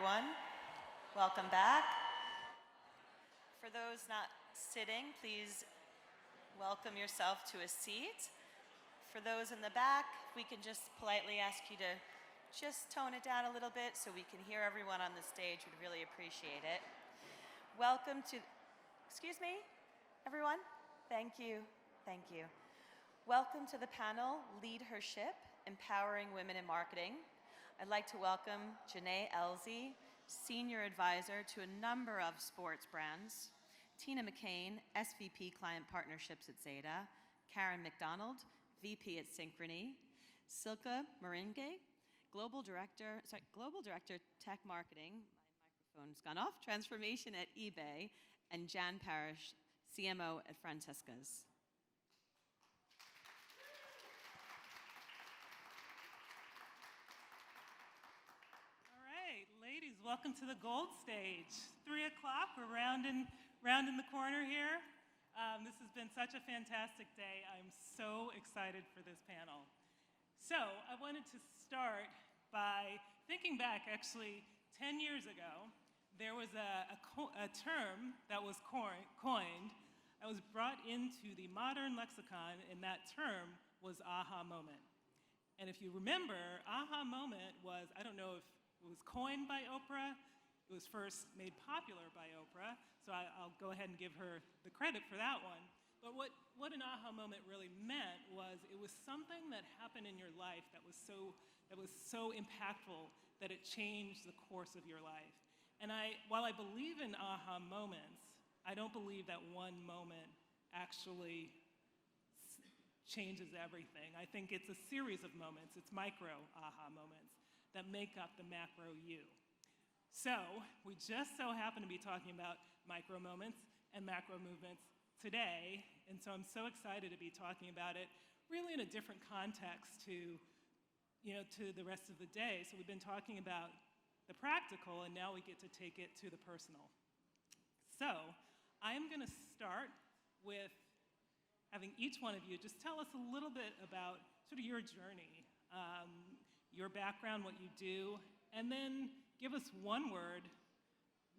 everyone. Welcome back. For those not sitting, please welcome yourself to a seat. For those in the back, we can just politely ask you to just tone it down a little bit so we can hear everyone on the stage. We'd really appreciate it. Welcome to, excuse me, everyone? Thank you, thank you. Welcome to the panel, LeadHership, Empowering Women in Marketing. I'd like to welcome Jene Elzie, Senior Advisor to a number of sports brands, Tina McCain, SVP Client Partnerships at Zeta, Karen McDonald, VP at Synchrony, Sylke Maringer, Global Director Tech Marketing, my microphone's gone off, Transformation at eBay, and Jann Parish, CMO at Francesca's. Ladies, welcome to the gold stage. 3 o'clock, we're rounding the corner here. This has been such a fantastic day. I'm so excited for this panel. So I wanted to start by thinking back, actually 10 years ago, there was a term that was coined, that was brought into the modern lexicon, and that term was aha moment. And if you remember, aha moment was, I don't know if it was coined by Oprah. It was first made popular by Oprah, so I'll go ahead and give her the credit for that one. But what an aha moment really meant was it was something that happened in your life that was so impactful that it changed the course of your life. And while I believe in aha moments, I don't believe that one moment actually changes everything. I think it's a series of moments. It's micro aha moments that make up the macro you. So we just so happen to be talking about micro moments and macro movements today, and so I'm so excited to be talking about it really in a different context to the rest of the day. So we've been talking about the practical, and now we get to take it to the personal. So I'm going to start with having each one of you just tell us a little bit about sort of your journey, your background, what you do, and then give us one word,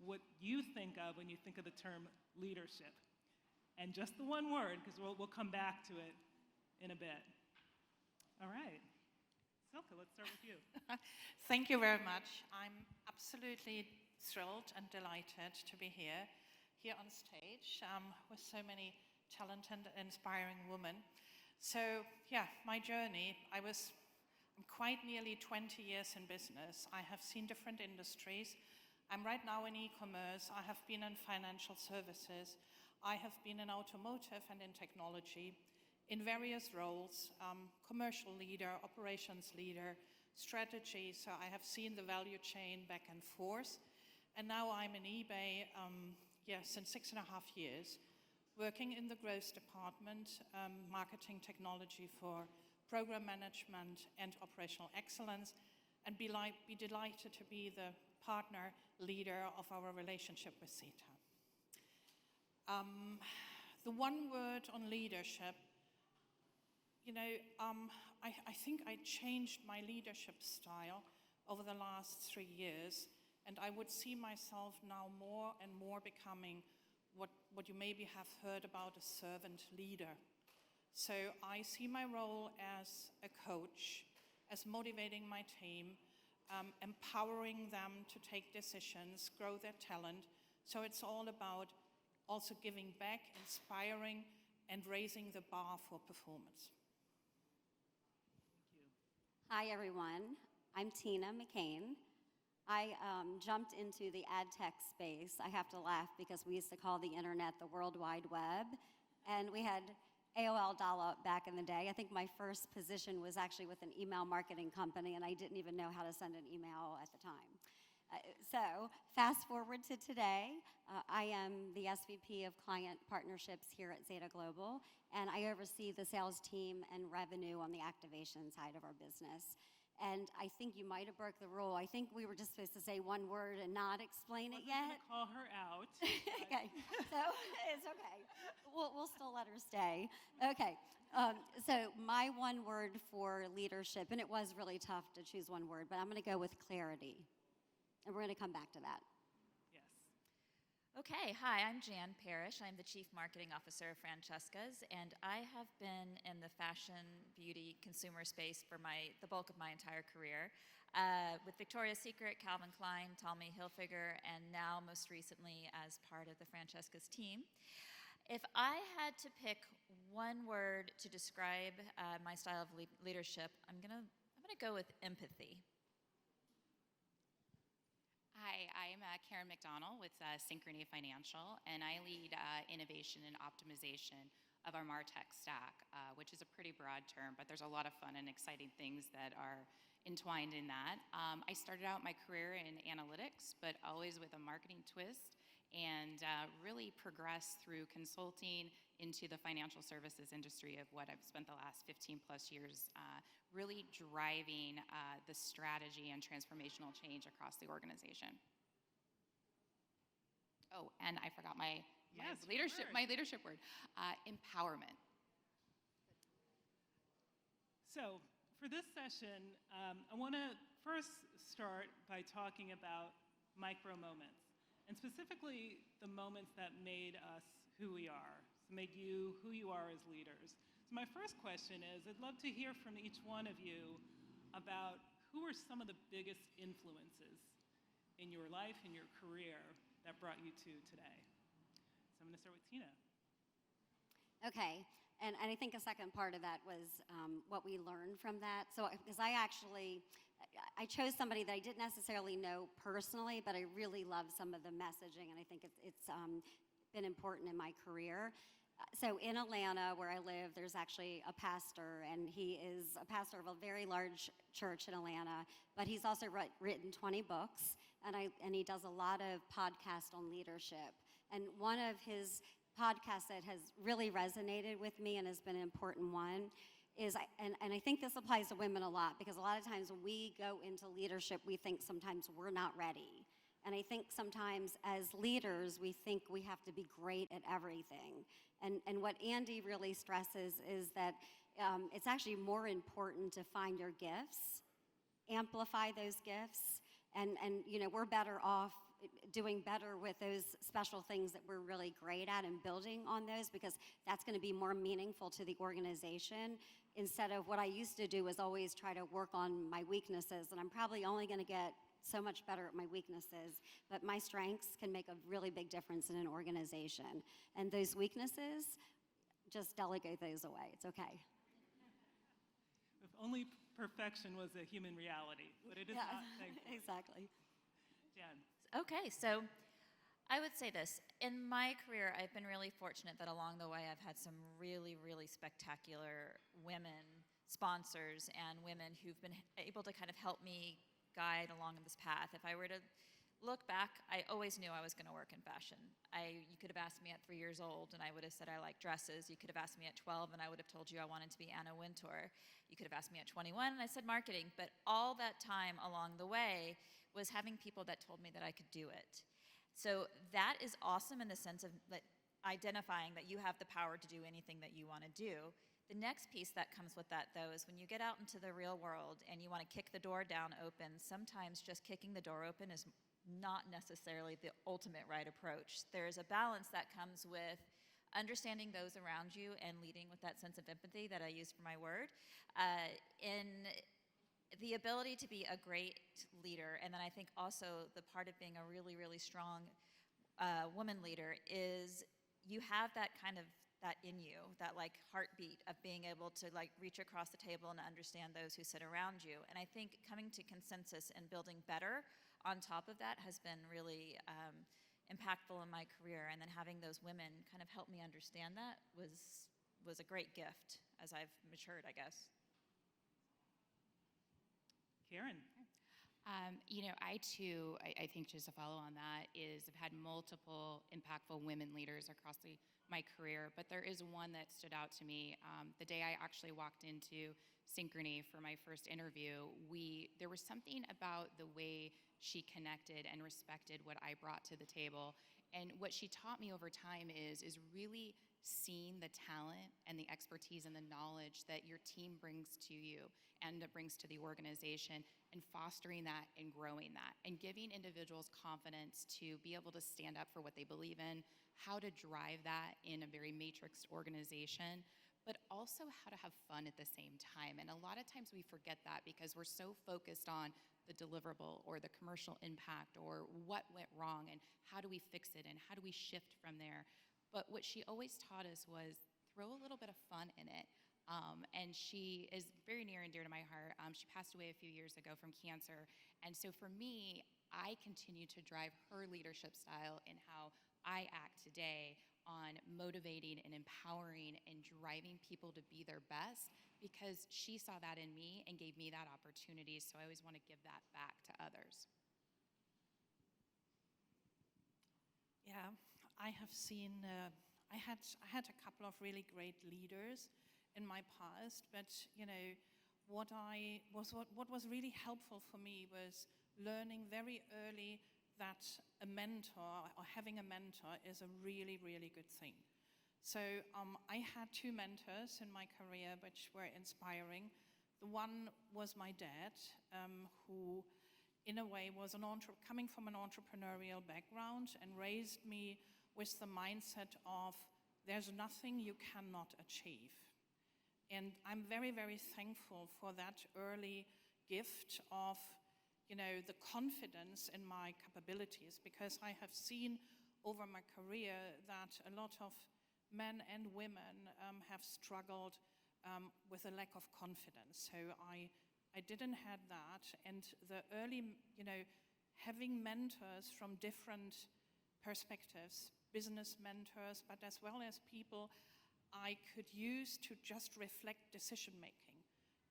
what you think of when you think of the term leadership. And just the one word, because we'll come back to it in a bit. All right. Sylke, let's start with you. Thank you very much. I'm absolutely thrilled and delighted to be here on stage with so many talented and inspiring women. So yeah, my journey, I'm quite nearly 20 years in business. I have seen different industries. I'm right now in e-commerce. I have been in financial services. I have been in automotive and in technology in various roles, commercial leader, operations leader, strategy. So I have seen the value chain back and forth. And now I'm in eBay since 6.5 years, working in the growth department, marketing technology for program management and operational excellence, and be delighted to be the partner leader of our relationship with Zeta. The one word on leadership, I think I changed my leadership style over the last 3 years, and I would see myself now more and more becoming what you maybe have heard about a servant leader. So I see my role as a coach, as motivating my team, empowering them to take decisions, grow their talent. So it's all about also giving back, inspiring, and raising the bar for performance. Thank you. Hi, everyone. I'm Tina McCain. I jumped into the ad tech space. I have to laugh because we used to call the internet the World Wide Web, and we had AOL dial-up back in the day. I think my first position was actually with an email marketing company, and I didn't even know how to send an email at the time. So fast forward to today, I am the SVP of Client Partnerships here at Zeta Global, and I oversee the sales team and revenue on the activation side of our business. And I think you might have broke the rule. I think we were just supposed to say one word and not explain it yet. I'm going to call her out. Okay, so it's okay. We'll still let her stay. Okay, so my one word for leadership, and it was really tough to choose one word, but I'm going to go with clarity. And we're going to come back to that. Yes. Okay, hi, I'm Jann Parish. I'm the Chief Marketing Officer of Francesca's, and I have been in the fashion, beauty, consumer space for the bulk of my entire career, with Victoria's Secret, Calvin Klein, Tommy Hilfiger, and now most recently as part of the Francesca's team. If I had to pick one word to describe my style of leadership, I'm gonna go with empathy. Hi, I'm Karen McDonnell with Synchrony Financial, and I lead innovation and optimization of our MarTech stack, which is a pretty broad term, but there's a lot of fun and exciting things that are entwined in that. I started out my career in analytics, but always with a marketing twist, and really progressed through consulting into the financial services industry of what I've spent the last 15 plus years really driving the strategy and transformational change across the organization. Oh, and I forgot my leadership word, empowerment. So for this session, I want to first start by talking about micro moments, and specifically the moments that made us who we are, made you who you are as leaders. So my first question is, I'd love to hear from each one of you about who are some of the biggest influences in your life, in your career, that brought you to today. So I'm going to start with Tina. Okay, and I think a second part of that was what we learned from that. So, because I chose somebody that I didn't necessarily know personally, but I really love some of the messaging, and I think it's been important in my career. So in Atlanta, where I live, there's actually a pastor, and he is a pastor of a very large church in Atlanta, but he's also written 20 books, and he does a lot of podcasts on leadership. And one of his podcasts that has really resonated with me and has been an important one is, and I think this applies to women a lot, because a lot of times when we go into leadership, we think sometimes we're not ready. And I think sometimes as leaders, we think we have to be great at everything. And what Andy really stresses is that it's actually more important to find your gifts, amplify those gifts, and we're better off doing better with those special things that we're really great at and building on those, because that's going to be more meaningful to the organization, instead of what I used to do is always try to work on my weaknesses, and I'm probably only going to get so much better at my weaknesses, but my strengths can make a really big difference in an organization. And those weaknesses, just delegate those away. It's okay. If only perfection was a human reality, but it is not, thankfully. Exactly. Jen. Okay, so I would say this. In my career, I've been really fortunate that along the way I've had some really, really spectacular women sponsors and women who've been able to kind of help me guide along this path. If I were to look back, I always knew I was going to work in fashion. You could have asked me at 3 years old, and I would have said I like dresses. You could have asked me at 12, and I would have told you I wanted to be Anna Wintour. You could have asked me at 21, and I said marketing. But all that time along the way was having people that told me that I could do it. So that is awesome in the sense of identifying that you have the power to do anything that you want to do. The next piece that comes with that, though, is when you get out into the real world and you want to kick the door down open, sometimes just kicking the door open is not necessarily the ultimate right approach. There is a balance that comes with understanding those around you and leading with that sense of empathy that I use for my word, in the ability to be a great leader. And then I think also the part of being a really, really strong woman leader is you have that kind of that in you, that like heartbeat of being able to like reach across the table and understand those who sit around you. And I think coming to consensus and building better on top of that has been really impactful in my career. And then having those women kind of help me understand that was a great gift as I've matured, I guess. Karen. I too, I think just to follow on that is I've had multiple impactful women leaders across my career, but there is one that stood out to me. The day I actually walked into Synchrony for my first interview, there was something about the way she connected and respected what I brought to the table. And what she taught me over time is really seeing the talent and the expertise and the knowledge that your team brings to you and that brings to the organization, and fostering that and growing that and giving individuals confidence to be able to stand up for what they believe in, how to drive that in a very matrixed organization, but also how to have fun at the same time. And a lot of times we forget that because we're so focused on the deliverable or the commercial impact or what went wrong and how do we fix it and how do we shift from there. But what she always taught us was throw a little bit of fun in it. And she is very near and dear to my heart. She passed away a few years ago from cancer. And so for me, I continue to drive her leadership style in how I act today on motivating and empowering and driving people to be their best, because she saw that in me and gave me that opportunity. So I always want to give that back to others. Yeah, I have seen, I had a couple of really great leaders in my past, but what was really helpful for me was learning very early that a mentor or having a mentor is a really, really good thing. So I had 2 mentors in my career which were inspiring. The one was my dad, who in a way was coming from an entrepreneurial background and raised me with the mindset of there's nothing you cannot achieve. And I'm very, very thankful for that early gift of, the confidence in my capabilities, because I have seen over my career that a lot of men and women have struggled with a lack of confidence. So I didn't have that. And the early, having mentors from different perspectives, business mentors, but as well as people I could use to just reflect decision making.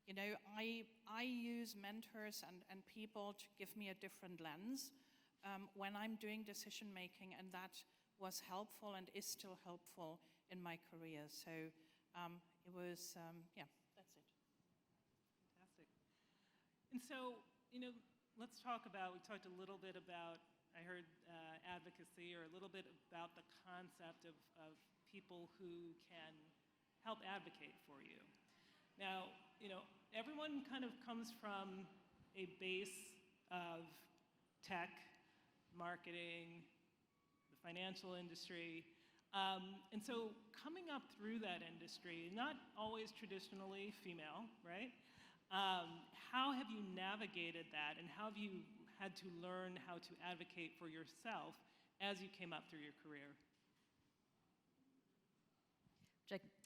I use mentors and people to give me a different lens when I'm doing decision making, and that was helpful and is still helpful in my career. So it was, that's it. Fantastic. And so, let's talk about, we talked a little bit about, I heard advocacy, or a little bit about the concept of people who can help advocate for you. Now, everyone kind of comes from a base of tech, marketing, the financial industry. And so coming up through that industry, not always traditionally female, right? How have you navigated that, and how have you had to learn how to advocate for yourself as you came up through your career?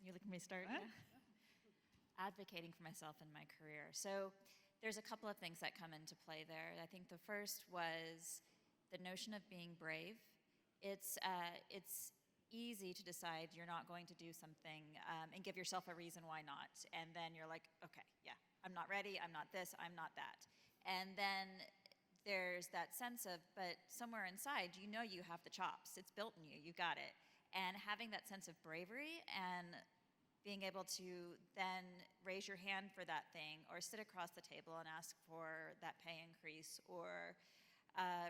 You're looking for me to start? Go ahead. Yeah. Advocating for myself in my career. So there's a couple of things that come into play there. I think the first was the notion of being brave. It's easy to decide you're not going to do something and give yourself a reason why not. And then you're like, okay, yeah, I'm not ready, I'm not this, I'm not that. And then there's that sense of, but somewhere inside, you have the chops. It's built in you, you got it. And having that sense of bravery and being able to then raise your hand for that thing, or sit across the table and ask for that pay increase, or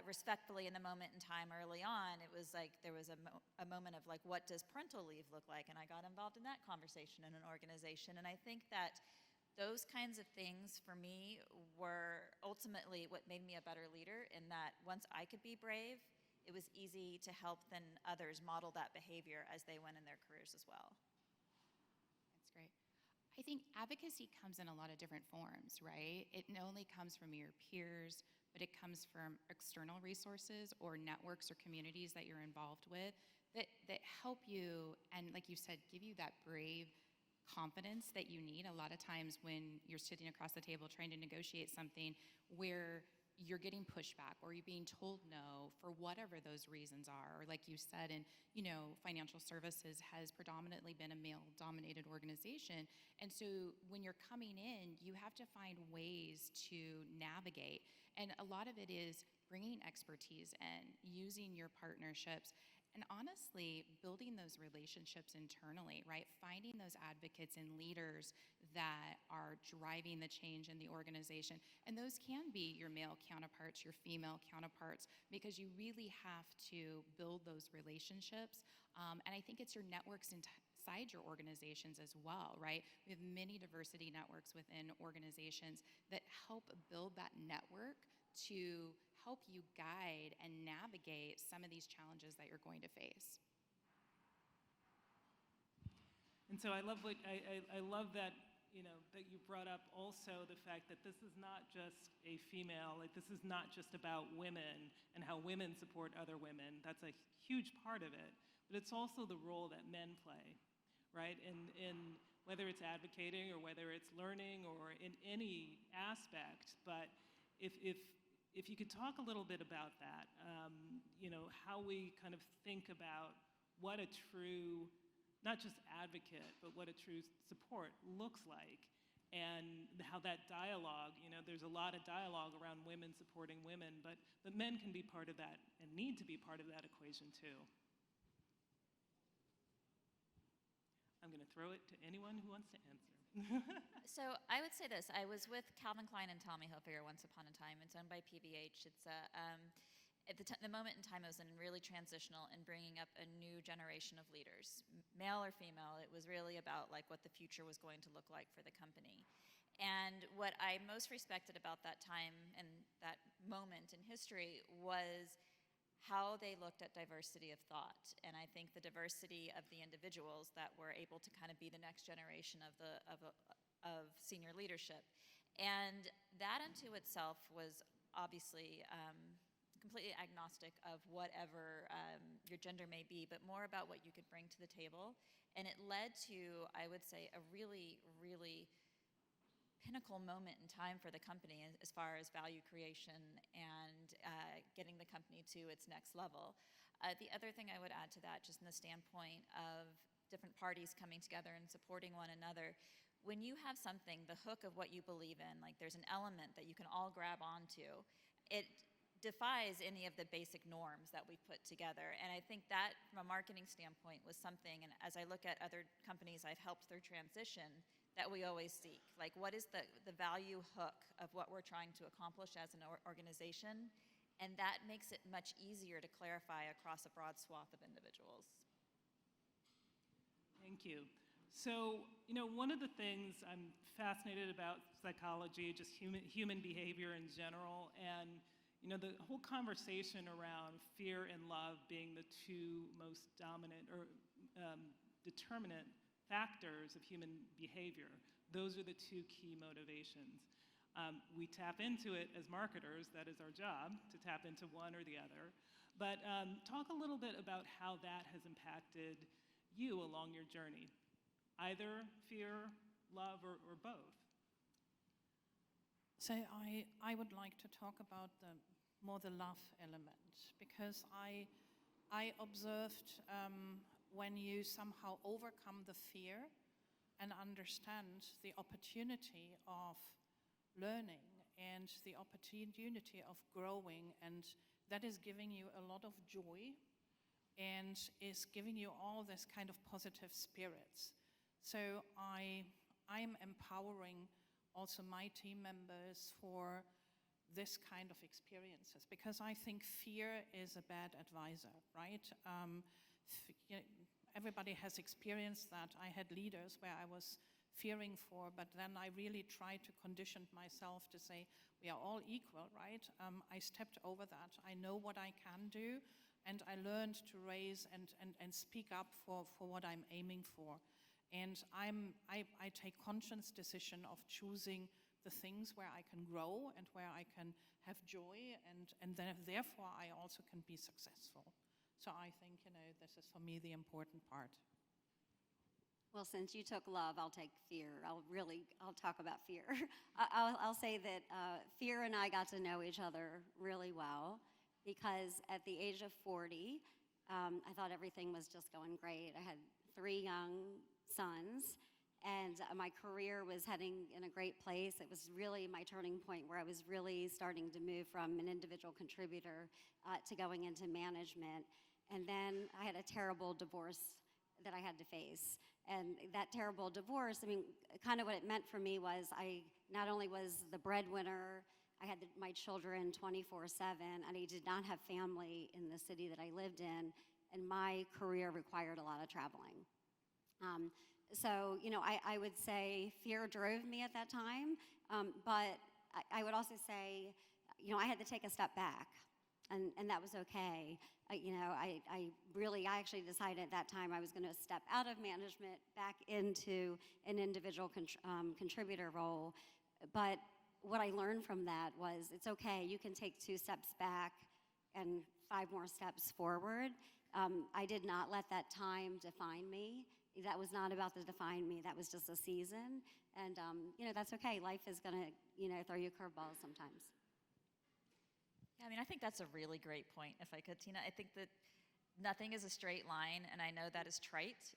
respectfully in the moment in time early on, it was like there was a moment of like, what does parental leave look like? And I got involved in that conversation in an organization. And I think that those kinds of things for me were ultimately what made me a better leader, in that once I could be brave, it was easy to help then others model that behavior as they went in their careers as well. That's great. I think advocacy comes in a lot of different forms, right? It not only comes from your peers, but it comes from external resources or networks or communities that you're involved with that help you and, like you said, give you that brave confidence that you need a lot of times when you're sitting across the table trying to negotiate something where you're getting pushback or you're being told no for whatever those reasons are. Or like you said, and financial services has predominantly been a male-dominated organization. And so when you're coming in, you have to find ways to navigate. And a lot of it is bringing expertise and using your partnerships. And honestly, building those relationships internally, right? Finding those advocates and leaders that are driving the change in the organization. And those can be your male counterparts, your female counterparts, because you really have to build those relationships. And I think it's your networks outside your organizations as well, right? We have many diversity networks within organizations that help build that network to help you guide and navigate some of these challenges that you're going to face. And so I love I love that, you know, that you brought up also the fact that this is not just a female, like this is not just about women and how women support other women. That's a huge part of it, but it's also the role that men play, right? In whether it's advocating or whether it's learning or in any aspect. But if you could talk a little bit about that, you know, how we kind of think about what a true, not just advocate, but what a true support looks like, and how that dialogue, you know, there's a lot of dialogue around women supporting women, but men can be part of that and need to be part of that equation too. I'm going to throw it to anyone who wants to answer. So I would say this. I was with Calvin Klein and Tommy Hilfiger once upon a time. It's owned by PVH. It's at the moment in time, it was in really transitional and bringing up a new generation of leaders, male or female. It was really about like what the future was going to look like for the company. And what I most respected about that time and that moment in history was how they looked at diversity of thought. And I think the diversity of the individuals that were able to kind of be the next generation of senior leadership. And that unto itself was obviously completely agnostic of whatever your gender may be, but more about what you could bring to the table. And it led to, I would say, a really, really pinnacle moment in time for the company as far as value creation and getting the company to its next level. The other thing I would add to that, just in the standpoint of different parties coming together and supporting one another, when you have something, the hook of what you believe in, like there's an element that you can all grab onto, it defies any of the basic norms that we've put together. And I think that, from a marketing standpoint, was something, and as I look at other companies I've helped through transition, that we always seek. Like, what is the value hook of what we're trying to accomplish as an organization? And that makes it much easier to clarify across a broad swath of individuals. Thank you. So, you know, one of the things I'm fascinated about psychology, just human behavior in general, and you know, the whole conversation around fear and love being the two most dominant or determinant factors of human behavior. Those are the two key motivations. We tap into it as marketers. That is our job, to tap into one or the other. But talk a little bit about how that has impacted you along your journey, either fear, love, or both. So I would like to talk about more the love element, because I observed when you somehow overcome the fear and understand the opportunity of learning and the opportunity of growing, and that is giving you a lot of joy and is giving you all this kind of positive spirits. So I'm empowering also my team members for this kind of experiences, because I think fear is a bad advisor, right? Everybody has experienced that. I had leaders where I was fearing for, but then I really tried to condition myself to say, we are all equal, right? I stepped over that. I know what I can do, and I learned to raise and speak up for what I'm aiming for. And I take conscious decision of choosing the things where I can grow and where I can have joy, and then therefore I also can be successful. So I think, you know, this is for me the important part. Well, since you took love, I'll take fear. I'll talk about fear. I'll say that fear and I got to know each other really well, because at the age of 40, I thought everything was just going great. I had 3 young sons, and my career was heading in a great place. It was really my turning point, where I was really starting to move from an individual contributor to going into management. And then I had a terrible divorce that I had to face. And that terrible divorce, I mean, kind of what it meant for me was I not only was the breadwinner, I had my children 24/7, and I did not have family in the city that I lived in, and my career required a lot of traveling. So, I would say fear drove me at that time, but I would also say, I had to take a step back, and that was okay. I actually decided at that time I was going to step out of management back into an individual contributor role. But what I learned from that was it's okay. You can take 2 steps back and 5 more steps forward. I did not let that time define me. That was not about to define me. That was just a season. And, that's okay. Life is going to, throw you curveballs sometimes. Yeah, I mean, I think that's a really great point, if I could, Tina. I think that nothing is a straight line, and I know that is trite,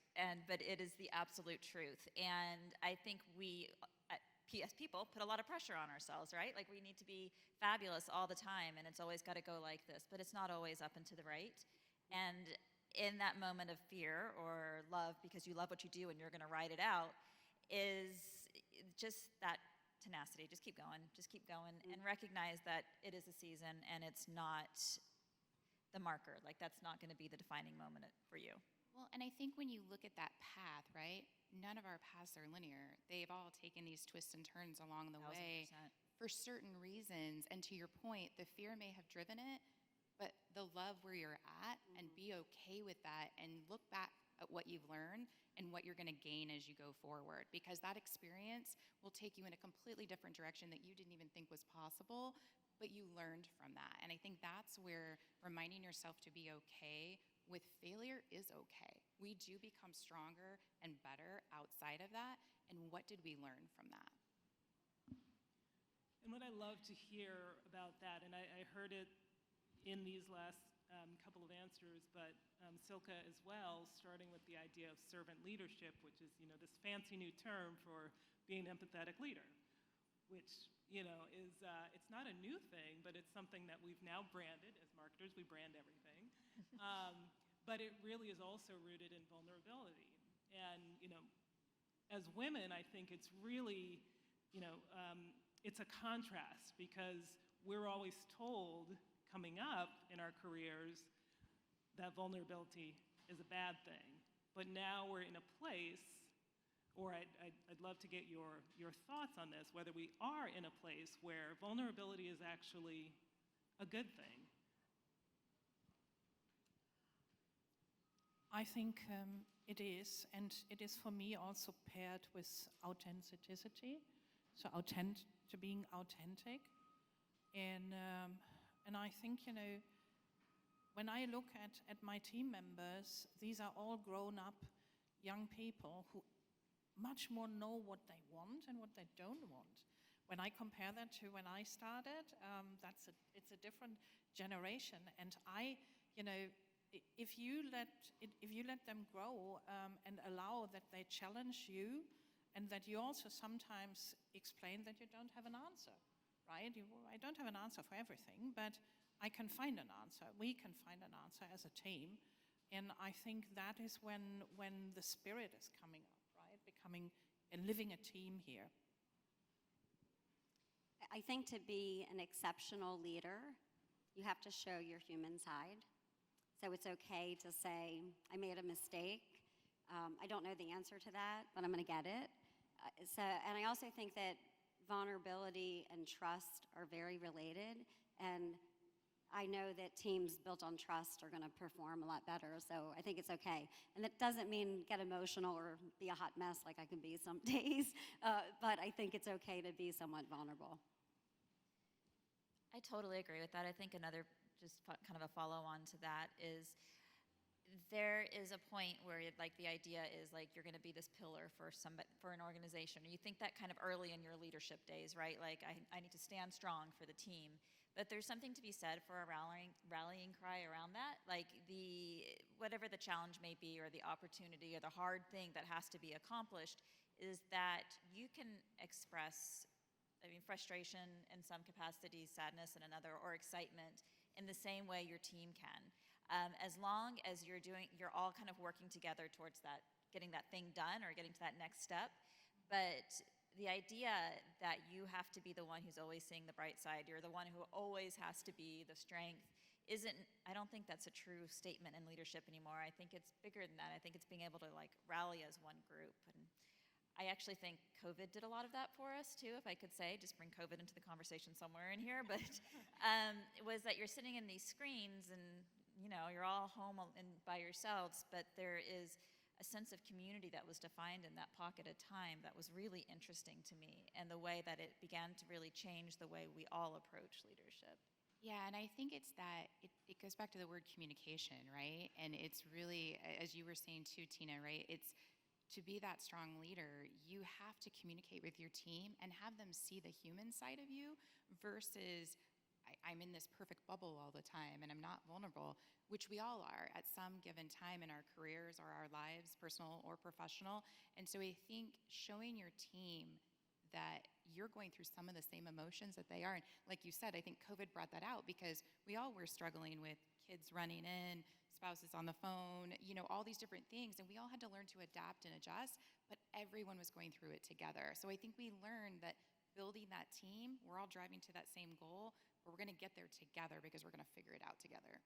but it is the absolute truth. And I think we, as people, put a lot of pressure on ourselves, right? Like, we need to be fabulous all the time, and it's always got to go like this, but it's not always up and to the right. And in that moment of fear or love, because you love what you do and you're going to ride it out, is just that tenacity. Just keep going, and recognize that it is a season and it's not the marker. Like, that's not going to be the defining moment for you. Well, and I think when you look at that path, right, none of our paths are linear. They've all taken these twists and turns along the 1000%. way for certain reasons. And to your point, the fear may have driven it, but the love where you're at, and be okay with that, and look back at what you've learned and what you're going to gain as you go forward, because that experience will take you in a completely different direction that you didn't even think was possible, but you learned from that. And I think that's where reminding yourself to be okay with failure is okay. We do become stronger and better outside of that, and what did we learn from that? And what I love to hear about that, and I heard it in these last couple of answers, but Sylke as well, starting with the idea of servant leadership, which is, this fancy new term for being an empathetic leader, which, is, it's not a new thing, but it's something that we've now branded. As marketers, we brand everything. But it really is also rooted in vulnerability. And, as women, I think it's really, it's a contrast, because we're always told coming up in our careers that vulnerability is a bad thing. But now we're in a place, or I'd love to get your thoughts on this, whether we are in a place where vulnerability is actually a good thing. I think it is, and it is for me also paired with authenticity, so to being authentic. And I think, when I look at my team members, these are all grown-up young people who much more know what they want and what they don't want. When I compare that to when I started, it's a different generation. And if you let them grow and allow that they challenge you, and that you also sometimes explain that you don't have an answer, right? I don't have an answer for everything, but I can find an answer. We can find an answer as a team. And I think that is when the spirit is coming up, right? Becoming and living a team here. I think to be an exceptional leader, you have to show your human side. So it's okay to say, I made a mistake. I don't know the answer to that, but I'm going to get it. And I also think that vulnerability and trust are very related. And I know that teams built on trust are going to perform a lot better. So I think it's okay. And that doesn't mean get emotional or be a hot mess like I can be some days. But I think it's okay to be somewhat vulnerable. I totally agree with that. I think another just kind of a follow-on to that is there is a point where the idea is you're going to be this pillar for an organization. You think that kind of early in your leadership days, right? I need to stand strong for the team. But there's something to be said for a rallying cry around that. Whatever the challenge may be, or the opportunity, or the hard thing that has to be accomplished, is that you can express, frustration in some capacity, sadness in another, or excitement in the same way your team can. As long as you're all kind of working together towards that, getting that thing done or getting to that next step. But the idea that you have to be the one who's always seeing the bright side, you're the one who always has to be the strength, I don't think that's a true statement in leadership anymore. I think it's bigger than that. I think it's being able to like rally as one group. And I actually think COVID did a lot of that for us too, if I could say, just bring COVID into the conversation somewhere in here. But it was that you're sitting in these screens and, you know, you're all home and by yourselves, but there is a sense of community that was defined in that pocket of time that was really interesting to me, and the way that it began to really change the way we all approach leadership. Yeah, and I think it's that it goes back to the word communication, right? And it's really, as you were saying too, Tina, right? It's to be that strong leader, you have to communicate with your team and have them see the human side of you versus I'm in this perfect bubble all the time and I'm not vulnerable, which we all are at some given time in our careers or our lives, personal or professional. And so I think showing your team that you're going through some of the same emotions that they are. And like you said, I think COVID brought that out because we all were struggling with kids running in, spouses on the phone, you know, all these different things. And we all had to learn to adapt and adjust, but everyone was going through it together. So I think we learned that building that team, we're all driving to that same goal, but we're going to get there together because we're going to figure it out together.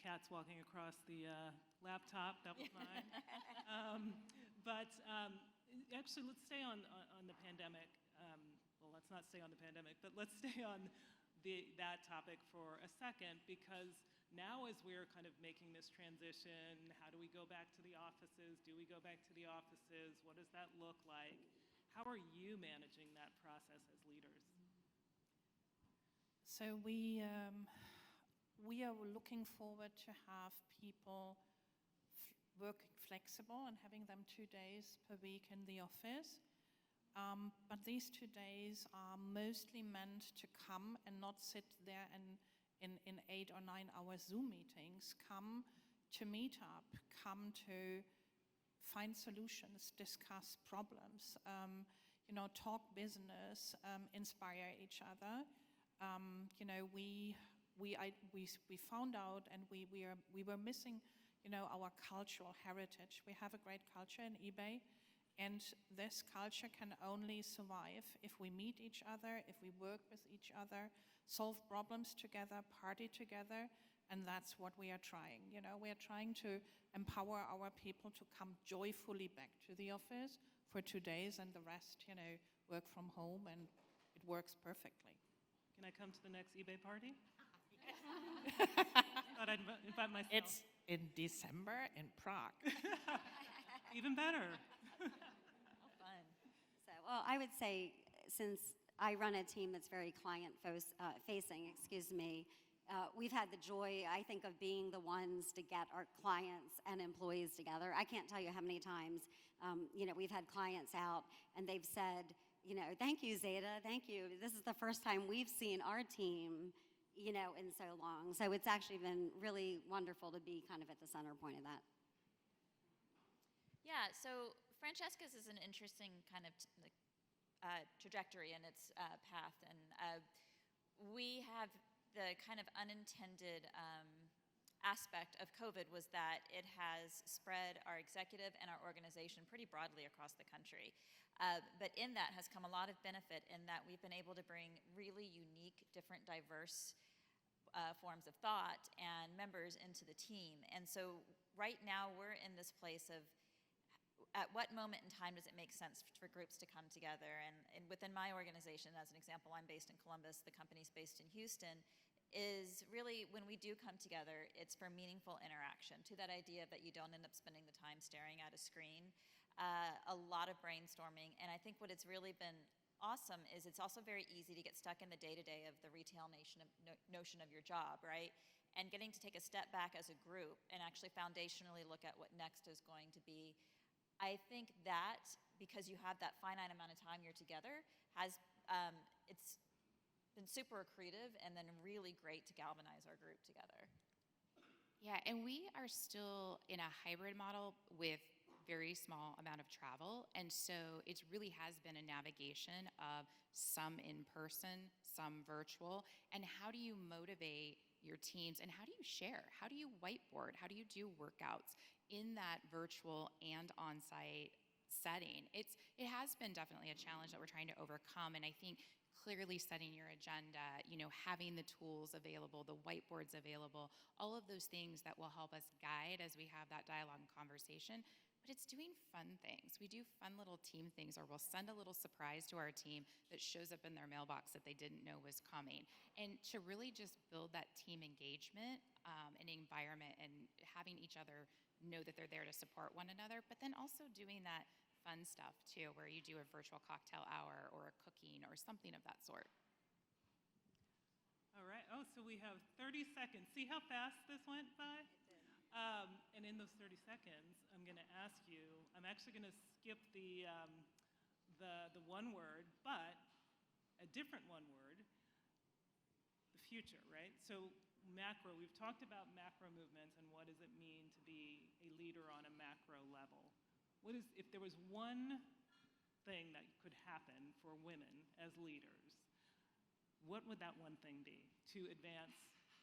Cats walking across the laptop, that was mine. Actually, let's stay on the pandemic. Well, let's not stay on the pandemic, but let's stay on that topic for a second, because now as we're kind of making this transition, how do we go back to the offices? Do we go back to the offices? What does that look like? How are you managing that process as leaders? So we are looking forward to have people working flexible and having them 2 days per week in the office. But these 2 days are mostly meant to come and not sit there in 8 or 9 hour Zoom meetings. Come to meet up, come to find solutions, discuss problems, talk business, inspire each other. We found out, and we were missing, our cultural heritage. We have a great culture in eBay, and this culture can only survive if we meet each other, if we work with each other, solve problems together, party together, and that's what we are trying. We are trying to empower our people to come joyfully back to the office for 2 days, and the rest, work from home, and it works perfectly. Can I come to the next eBay party? Thought I'd invite myself. It's in December in Prague. Even better. How fun. So, well, I would say, since I run a team that's very client-facing, we've had the joy, I think, of being the ones to get our clients and employees together. I can't tell you how many times, we've had clients out and they've said, thank you, Zeta, thank you. This is the first time we've seen our team, in so long. So it's actually been really wonderful to be kind of at the center point of that. Yeah, so Francesca's is an interesting kind of trajectory in its path, and we have the kind of unintended aspect of COVID was that it has spread our executive and our organization pretty broadly across the country. But in that has come a lot of benefit in that we've been able to bring really unique, different, diverse forms of thought and members into the team. And so right now we're in this place of at what moment in time does it make sense for groups to come together? And within my organization, as an example, I'm based in Columbus, the company's based in Houston, is really when we do come together, it's for meaningful interaction, to that idea that you don't end up spending the time staring at a screen. A lot of brainstorming, and I think what it's really been awesome is it's also very easy to get stuck in the day-to-day of the retail notion of your job, right? And getting to take a step back as a group and actually foundationally look at what next is going to be. I think that because you have that finite amount of time you're together, it's been super accretive and then really great to galvanize our group together. Yeah, and we are still in a hybrid model with very small amount of travel, and so it really has been a navigation of some in person, some virtual, and how do you motivate your teams, and how do you share? How do you whiteboard? How do you do workouts in that virtual and on-site setting? It has been definitely a challenge that we're trying to overcome, and I think clearly setting your agenda, having the tools available, the whiteboards available, all of those things that will help us guide as we have that dialogue and conversation. But it's doing fun things. We do fun little team things, or we'll send a little surprise to our team that shows up in their mailbox that they didn't know was coming. And to really just build that team engagement and environment, and having each other know that they're there to support one another, but then also doing that fun stuff too, where you do a virtual cocktail hour or a cooking or something of that sort. All right. Oh, so we have 30 seconds. See how fast this went by? And in those 30 seconds, I'm going to ask you, I'm actually going to skip the one word, but a different one word, the future, right? So macro, we've talked about macro movements and what does it mean to be a leader on a macro level. If there was one thing that could happen for women as leaders, what would that one thing be to advance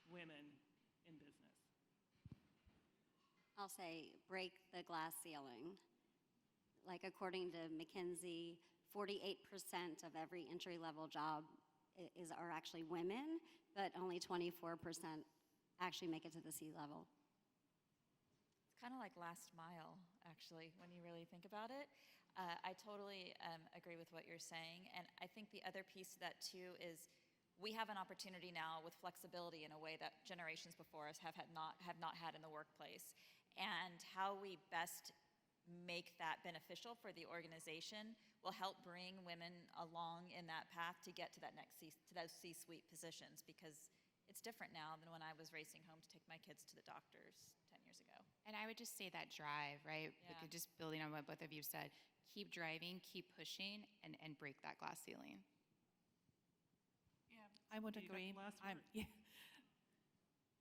women in business? I'll say break the glass ceiling. Like according to McKinsey, 48% of every entry-level job are actually women, but only 24% actually make it to the C-level. It's kind of like last mile, actually, when you really think about it. I totally agree with what you're saying. And I think the other piece of that, too, is we have an opportunity now with flexibility in a way that generations before us have not had in the workplace. And how we best make that beneficial for the organization will help bring women along in that path to get to that to those C-suite positions, because it's different now than when I was racing home to take my kids to the doctors 10 years ago. And I would just say that drive, right? Yeah. Like, just building on what both of you said, keep driving, keep pushing, and break that glass ceiling. Yeah, I would You got agree. the last word. Yeah.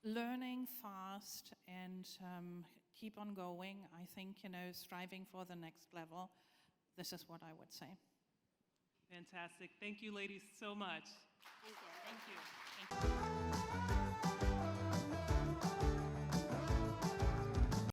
Learning fast and keep on going. I think, striving for the next level. This is what I would say. Fantastic. Thank you, ladies, so much. Thank you. Thank you. Thank you.